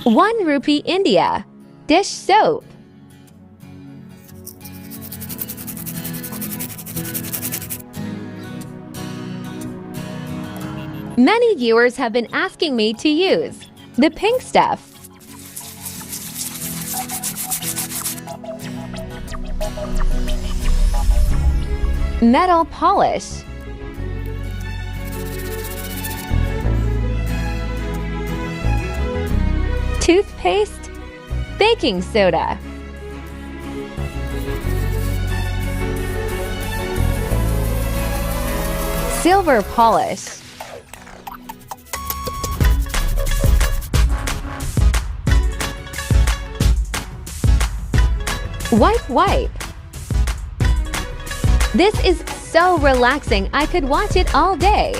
1 rupee India. Dish soap. Many viewers have been asking me to use the pink stuff. Metal polish. Toothpaste. Baking soda. Silver polish. Wipe. This is so relaxing, I could watch it all day.